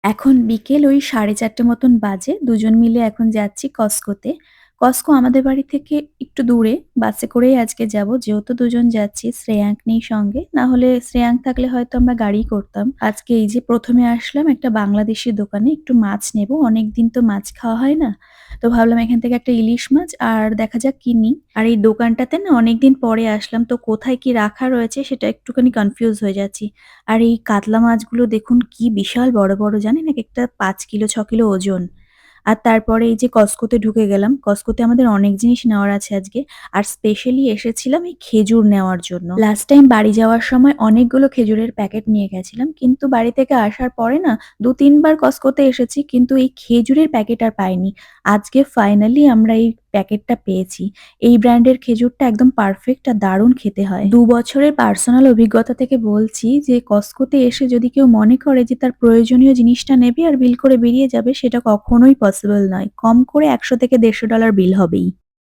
এখন বিকেল ওই 4:30 মতন বাজে। দুজন মিলে এখন যাচ্ছি কস্কোতে। কস্কো আমাদের বাড়ি থেকে একটু দূরে। বাসে করেই আজকে যাব। যেহেতু দুজন যাচ্ছি, শ্রেয়াঙ্ক নেই সঙ্গে। না হলে শ্রেয়াঙ্ক থাকলে হয়তো আমরা গাড়ি করতাম। আজকে এই যে ১ম এ আসলাম একটা বাংলাদেশি দোকানে একটু মাছ নেব। অনেকদিন তো মাছ খাওয়া হয় না। তো ভাবলাম এখান থেকে একটা ইলিশ মাছ আর দেখা যাক কি নিই। আর এই দোকানটাতে না অনেকদিন পরে আসলাম। তো কোথায় কি রাখা রয়েছে সেটা একটুখানি কনফিউজ হয়ে যাচ্ছি। আর এই কাতলা মাছগুলো দেখুন কি বিশাল বড়, বড় জানেন? একেকটা ৫ কিলো ৬ কিলো ওজন। আর তারপরে এই যে কস্টকোতে ঢুকে গেলাম। কস্টকোতে আমাদের অনেক জিনিস নেওয়ার আছে আজকে। আর স্পেশালি এসেছিলাম এই খেজুর নেওয়ার জন্য। লাস্ট টাইম বাড়ি যাওয়ার সময় অনেকগুলো খেজুরের প্যাকেট নিয়ে গেছিলাম। কিন্তু বাড়ি থেকে আসার পরে না ২-৩ বার কস্টকোতে এসেছি কিন্তু এই খেজুরের প্যাকেট আর পাইনি। আজকে ফাইনালি আমরা এই প্যাকেটটা পেয়েছি। এই ব্র্যান্ডের খেজুরটা একদম পারফেক্ট আর দারুণ খেতে হয়। ২ বছরের পার্সোনাল অভিজ্ঞতা থেকে বলছি যে কস্টকোতে এসে যদি কেউ মনে করে যে তার প্রয়োজনীয় জিনিসটা নেবে আর বিল করে বেরিয়ে যাবে সেটা কখনোই পসিবল নয়। কম করে $১০০ থেকে $১৫০ বিল হবেই।